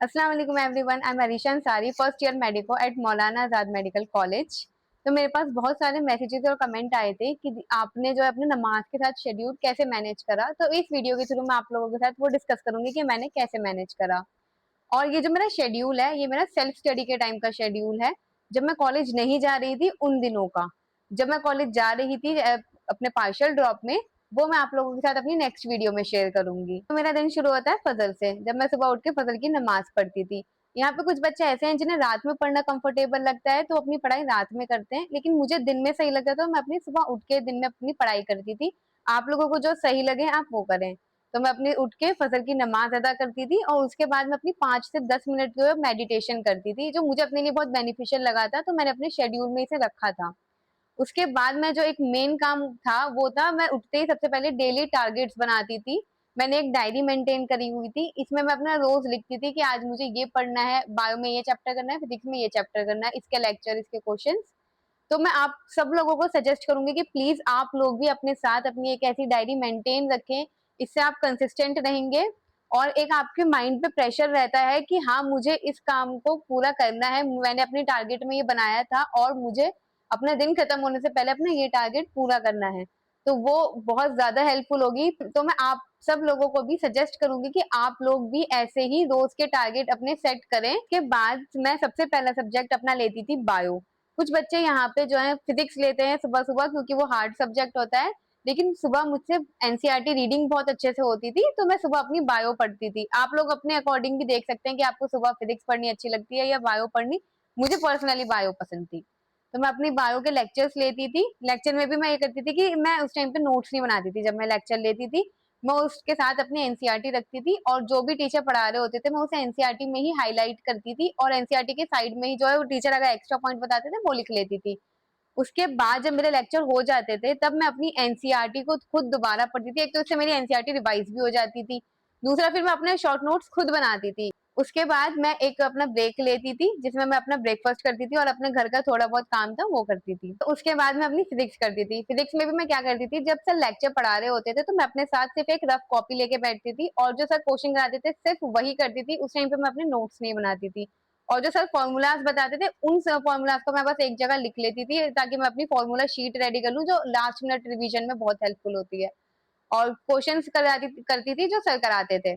अस्सलाम वालेकुम everyone, I am Arisha Ansari, first year medico at Maulana Azad medical college. तो मेरे पास बहुत सारे मैसेजेस और कमेंट आए थे कि आपने जो है अपने नमाज के साथ शेड्यूल कैसे मैनेज करा। तो इस वीडियो के थ्रू मैं आप लोगों के साथ वो डिस्कस करूंगी कि मैंने कैसे मैनेज करा। और ये जो मेरा शेड्यूल है, ये मेरा सेल्फ स्टडी के टाइम का शेड्यूल है, जब मैं कॉलेज नहीं जा रही थी उन दिनों का। जब मैं कॉलेज जा रही थी अपने पार्शियल ड्रॉप में, वो मैं आप लोगों के साथ अपनी नेक्स्ट वीडियो में शेयर करूंगी। तो मेरा दिन शुरू होता है फजर से, जब मैं सुबह उठ के फजर की नमाज पढ़ती थी। यहाँ पे कुछ बच्चे ऐसे हैं जिन्हें रात में पढ़ना कंफर्टेबल लगता है, तो अपनी पढ़ाई रात में करते हैं, लेकिन मुझे दिन में सही लगता है, तो मैं अपनी सुबह उठ के दिन में अपनी पढ़ाई करती थी। आप लोगों को जो सही लगे आप वो करें। तो मैं अपनी उठ के फजर की नमाज अदा करती थी और उसके बाद मैं अपनी 5 से 10 मिनट जो है मेडिटेशन करती थी, जो मुझे अपने लिए बहुत बेनिफिशियल लगा था, तो मैंने अपने शेड्यूल में इसे रखा था। उसके बाद में जो एक मेन काम था वो था, मैं उठते ही सबसे पहले डेली टारगेट्स बनाती थी। मैंने एक डायरी मेंटेन करी हुई थी, इसमें मैं अपना रोज लिखती थी कि आज मुझे ये पढ़ना है, बायो में ये चैप्टर करना है, फिजिक्स में ये चैप्टर करना है, इसके लेक्चर, इसके क्वेश्चंस। तो मैं आप सब लोगों को सजेस्ट करूंगी कि प्लीज आप लोग भी अपने साथ अपनी एक ऐसी डायरी मेंटेन रखें। इससे आप कंसिस्टेंट रहेंगे और एक आपके माइंड पे प्रेशर रहता है कि हाँ, मुझे इस काम को पूरा करना है, मैंने अपनी टारगेट में ये बनाया था और मुझे अपना दिन खत्म होने से पहले अपना ये टारगेट पूरा करना है। तो वो बहुत ज्यादा हेल्पफुल होगी। तो मैं आप सब लोगों को भी सजेस्ट करूंगी कि आप लोग भी ऐसे ही रोज के टारगेट अपने सेट करें। के बाद मैं सबसे पहला सब्जेक्ट अपना लेती थी बायो। कुछ बच्चे यहाँ पे जो है फिजिक्स लेते हैं सुबह सुबह, क्योंकि वो हार्ड सब्जेक्ट होता है, लेकिन सुबह मुझसे एनसीईआरटी रीडिंग बहुत अच्छे से होती थी, तो मैं सुबह अपनी बायो पढ़ती थी। आप लोग अपने अकॉर्डिंग भी देख सकते हैं कि आपको सुबह फिजिक्स पढ़नी अच्छी लगती है या बायो पढ़नी। मुझे पर्सनली बायो पसंद थी, तो मैं अपनी बायो के लेक्चर्स लेती थी। लेक्चर में भी मैं ये करती थी कि मैं उस टाइम पे नोट्स नहीं बनाती थी। जब मैं लेक्चर लेती थी, मैं उसके साथ अपनी एनसीईआरटी रखती थी और जो भी टीचर पढ़ा रहे होते थे मैं उसे एनसीईआरटी में ही हाईलाइट करती थी और एनसीईआरटी के साइड में ही जो है वो टीचर अगर एक्स्ट्रा पॉइंट बताते थे वो लिख लेती थी। उसके बाद जब मेरे लेक्चर हो जाते थे तब मैं अपनी एनसीईआरटी को खुद दोबारा पढ़ती थी। एक तो इससे मेरी एनसीईआरटी रिवाइज भी हो जाती थी, दूसरा फिर मैं अपने शॉर्ट नोट्स खुद बनाती थी। उसके बाद मैं एक अपना ब्रेक लेती थी, जिसमें मैं अपना ब्रेकफास्ट करती थी और अपने घर का थोड़ा बहुत काम था वो करती थी। तो उसके बाद मैं अपनी फिजिक्स करती थी। फिजिक्स में भी मैं क्या करती थी, जब सर लेक्चर पढ़ा रहे होते थे तो मैं अपने साथ सिर्फ एक रफ कॉपी लेके बैठती थी और जो सर क्वेश्चन कराते थे सिर्फ वही करती थी। उस टाइम पे मैं अपने नोट्स नहीं बनाती थी और जो सर फॉर्मूलाज बताते थे उन फॉर्मूलाज को मैं बस एक जगह लिख लेती थी, ताकि मैं अपनी फॉर्मूला शीट रेडी कर लूं, जो लास्ट मिनट रिवीजन में बहुत हेल्पफुल होती है। और क्वेश्चंस कराती करती थी जो सर कराते थे।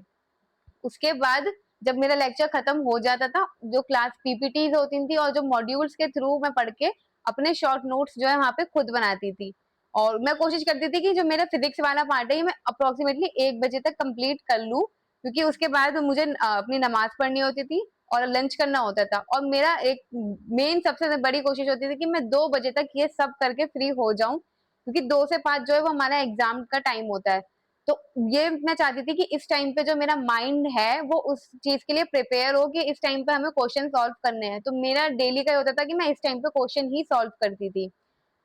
उसके बाद जब मेरा लेक्चर खत्म हो जाता था, जो क्लास पीपीटीज होती थी और जो मॉड्यूल्स के थ्रू मैं पढ़ के अपने शॉर्ट नोट्स जो है वहां पे खुद बनाती थी। और मैं कोशिश करती थी कि जो मेरा फिजिक्स वाला पार्ट है ये मैं अप्रोक्सीमेटली 1 बजे तक कंप्लीट कर लूं, क्योंकि उसके बाद मुझे अपनी नमाज पढ़नी होती थी और लंच करना होता था। और मेरा एक मेन सबसे बड़ी कोशिश होती थी कि मैं 2 बजे तक ये सब करके फ्री हो जाऊं, क्योंकि 2 से 5 जो है वो हमारा एग्जाम का टाइम होता है। तो ये मैं चाहती थी कि इस टाइम पे जो मेरा माइंड है वो उस चीज के लिए प्रिपेयर हो कि इस टाइम पे हमें क्वेश्चन सॉल्व करने हैं। तो मेरा डेली का होता था कि मैं इस टाइम पे क्वेश्चन ही सॉल्व करती थी।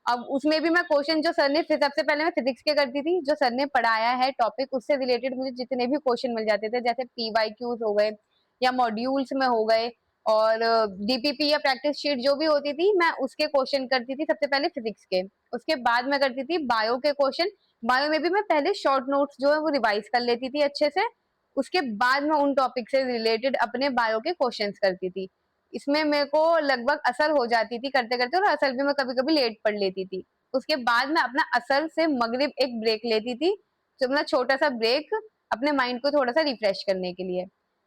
अब उसमें भी मैं क्वेश्चन जो सर ने, फिर सबसे पहले मैं फिजिक्स के करती थी, जो सर ने पढ़ाया है टॉपिक उससे रिलेटेड मुझे जितने भी क्वेश्चन मिल जाते थे, जैसे पीवाईक्यूज हो गए या मॉड्यूल्स में हो गए और डीपीपी या प्रैक्टिस शीट जो भी होती थी, मैं उसके क्वेश्चन करती थी सबसे पहले फिजिक्स के। उसके बाद मैं करती थी बायो के क्वेश्चन। बायो में भी मैं पहले शॉर्ट नोट्स जो है वो रिवाइज कर लेती थी अच्छे से। उसके बाद मैं उन टॉपिक से रिलेटेड अपने बायो के क्वेश्चंस करती थी। इसमें मेरे को लगभग असल हो जाती थी करते करते, और असल भी मैं कभी कभी लेट पढ़ लेती थी। उसके बाद मैं अपना असल से मगरिब एक ब्रेक लेती थी, जो अपना छोटा सा ब्रेक, अपने माइंड को थोड़ा सा रिफ्रेश करने के लिए।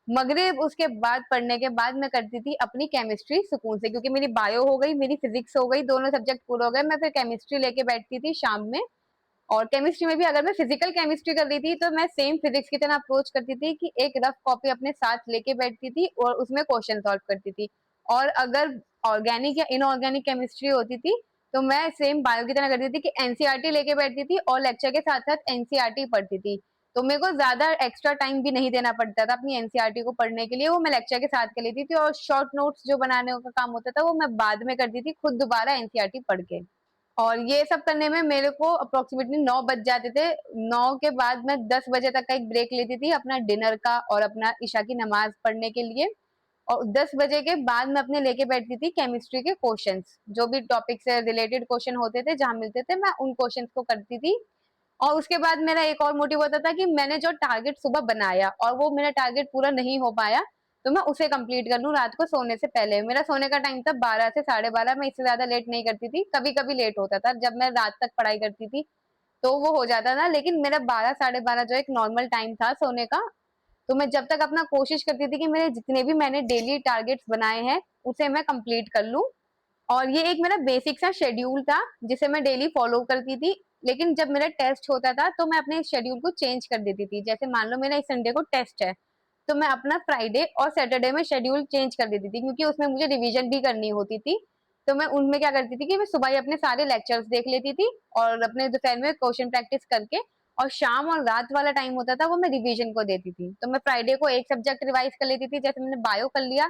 मगरिब उसके बाद पढ़ने के बाद मैं करती थी अपनी केमिस्ट्री सुकून से, क्योंकि मेरी बायो हो गई, मेरी फिजिक्स हो गई, दोनों सब्जेक्ट पूरे हो गए। मैं फिर केमिस्ट्री लेके बैठती थी शाम में। और केमिस्ट्री में भी अगर मैं फिजिकल केमिस्ट्री कर रही थी तो मैं सेम फिजिक्स की तरह अप्रोच करती थी कि एक रफ कॉपी अपने साथ लेके बैठती थी और उसमें क्वेश्चन सॉल्व करती थी। और अगर ऑर्गेनिक या इनऑर्गेनिक केमिस्ट्री होती थी तो मैं सेम बायो की तरह करती थी कि एनसीईआरटी लेके बैठती थी और लेक्चर के साथ साथ एनसीईआरटी पढ़ती थी। तो मेरे को ज्यादा एक्स्ट्रा टाइम भी नहीं देना पड़ता था अपनी एनसीईआरटी को पढ़ने के लिए, वो मैं लेक्चर के साथ कर लेती थी। और शॉर्ट नोट्स जो बनाने का काम होता था वो मैं बाद में करती थी खुद दोबारा एनसीईआरटी पढ़ के। और ये सब करने में मेरे को अप्रोक्सीमेटली 9 बज जाते थे। 9 के बाद मैं 10 बजे तक का एक ब्रेक लेती थी अपना डिनर का और अपना ईशा की नमाज पढ़ने के लिए। और 10 बजे के बाद मैं अपने लेके बैठती थी केमिस्ट्री के क्वेश्चंस, जो भी टॉपिक से रिलेटेड क्वेश्चन होते थे जहां मिलते थे मैं उन क्वेश्चंस को करती थी। और उसके बाद मेरा एक और मोटिव होता था कि मैंने जो टारगेट सुबह बनाया और वो मेरा टारगेट पूरा नहीं हो पाया, तो मैं उसे कंप्लीट कर लूँ रात को सोने से पहले। मेरा सोने का टाइम था 12 से 12:30, मैं इससे ज्यादा लेट नहीं करती थी। कभी कभी लेट होता था जब मैं रात तक पढ़ाई करती थी तो वो हो जाता था, लेकिन मेरा 12 12:30 जो एक नॉर्मल टाइम था सोने का। तो मैं जब तक अपना कोशिश करती थी कि मेरे जितने भी मैंने डेली टारगेट्स बनाए हैं उसे मैं कंप्लीट कर लूं। और ये एक मेरा बेसिक सा शेड्यूल था जिसे मैं डेली फॉलो करती थी। लेकिन जब मेरा टेस्ट होता था तो मैं अपने शेड्यूल को चेंज कर देती थी। जैसे मान लो मेरा इस संडे को टेस्ट है, तो मैं अपना फ्राइडे और सैटरडे में शेड्यूल चेंज कर देती थी, क्योंकि उसमें मुझे रिवीजन भी करनी होती थी। तो मैं उनमें क्या करती थी कि मैं सुबह ही अपने सारे लेक्चर्स देख लेती थी और अपने दोपहर में क्वेश्चन प्रैक्टिस करके, और शाम और रात वाला टाइम होता था वो मैं रिवीजन को देती थी। तो मैं फ्राइडे को एक सब्जेक्ट रिवाइज कर लेती थी, जैसे मैंने बायो कर लिया।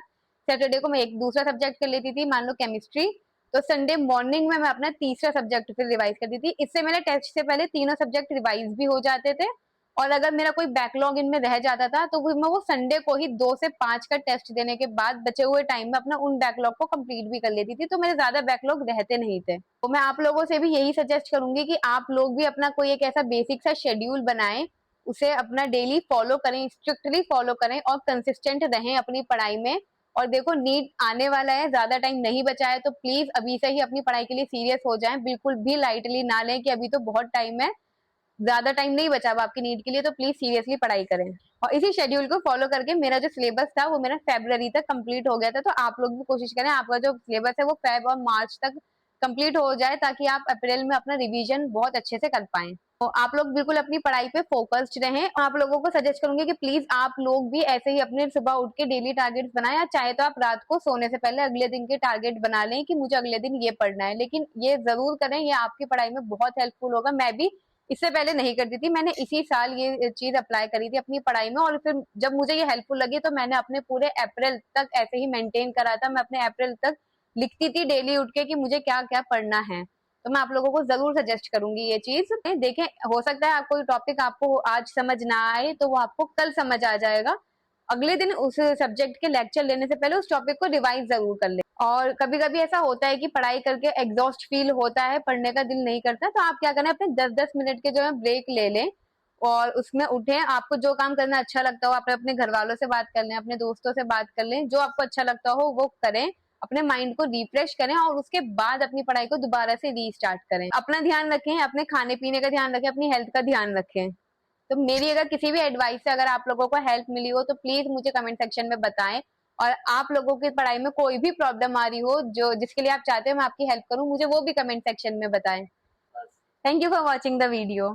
सैटरडे को मैं एक दूसरा सब्जेक्ट कर लेती थी, मान लो केमिस्ट्री। तो संडे मॉर्निंग में मैं अपना तीसरा सब्जेक्ट फिर रिवाइज करती थी। इससे मेरे टेस्ट से पहले तीनों सब्जेक्ट रिवाइज भी हो जाते थे। और अगर मेरा कोई बैकलॉग इनमें रह जाता था तो फिर मैं वो संडे को ही 2 से 5 का टेस्ट देने के बाद बचे हुए टाइम में अपना उन बैकलॉग को कंप्लीट भी कर लेती थी। तो मेरे ज्यादा बैकलॉग रहते नहीं थे। तो मैं आप लोगों से भी यही सजेस्ट करूंगी कि आप लोग भी अपना कोई एक ऐसा बेसिक सा शेड्यूल बनाएं, उसे अपना डेली फॉलो करें, स्ट्रिक्टली फॉलो करें और कंसिस्टेंट रहें अपनी पढ़ाई में। और देखो नीट आने वाला है, ज्यादा टाइम नहीं बचा है, तो प्लीज अभी से ही अपनी पढ़ाई के लिए सीरियस हो जाएं। बिल्कुल भी लाइटली ना लें कि अभी तो बहुत टाइम है, ज्यादा टाइम नहीं बचा अब आपकी नीट के लिए, तो प्लीज सीरियसली पढ़ाई करें। और इसी शेड्यूल को फॉलो करके मेरा जो सिलेबस था वो मेरा फरवरी तक कंप्लीट हो गया था। तो आप लोग भी कोशिश करें आपका जो सिलेबस है वो फेब और मार्च तक कंप्लीट हो जाए, ताकि आप अप्रैल में अपना रिवीजन बहुत अच्छे से कर पाएं। तो आप लोग बिल्कुल अपनी पढ़ाई पे फोकस्ड रहें। आप लोगों को सजेस्ट करूंगी कि प्लीज आप लोग भी ऐसे ही अपने सुबह उठ के डेली टारगेट्स बनाएं, या चाहे तो आप रात को सोने से पहले अगले दिन के टारगेट बना लें कि मुझे अगले दिन ये पढ़ना है। लेकिन ये जरूर करें, ये आपकी पढ़ाई में बहुत हेल्पफुल होगा। मैं भी इससे पहले नहीं करती थी, मैंने इसी साल ये चीज अप्लाई करी थी अपनी पढ़ाई में, और फिर जब मुझे ये हेल्पफुल लगी तो मैंने अपने पूरे अप्रैल तक ऐसे ही मेंटेन करा था। मैं अपने अप्रैल तक लिखती थी डेली उठ के कि मुझे क्या क्या पढ़ना है। तो मैं आप लोगों को जरूर सजेस्ट करूंगी ये चीज। देखें, हो सकता है आपको टॉपिक आपको आज समझ ना आए तो वो आपको कल समझ आ जाएगा। अगले दिन उस सब्जेक्ट के लेक्चर लेने से पहले उस टॉपिक को रिवाइज जरूर कर ले। और कभी कभी ऐसा होता है कि पढ़ाई करके एग्जॉस्ट फील होता है, पढ़ने का दिल नहीं करता, तो आप क्या करें, अपने 10-10 मिनट के जो है ब्रेक ले लें और उसमें उठें। आपको जो काम करना अच्छा लगता हो, आप अपने घर वालों से बात कर लें, अपने दोस्तों से बात कर लें, जो आपको अच्छा लगता हो वो करें, अपने माइंड को रिफ्रेश करें और उसके बाद अपनी पढ़ाई को दोबारा से रीस्टार्ट करें। अपना ध्यान रखें, अपने खाने पीने का ध्यान रखें, अपनी हेल्थ का ध्यान रखें। तो मेरी अगर किसी भी एडवाइस से अगर आप लोगों को हेल्प मिली हो तो प्लीज मुझे कमेंट सेक्शन में बताएं। और आप लोगों की पढ़ाई में कोई भी प्रॉब्लम आ रही हो जो जिसके लिए आप चाहते हो मैं आपकी हेल्प करूं, मुझे वो भी कमेंट सेक्शन में बताएं। Thank you for watching the video.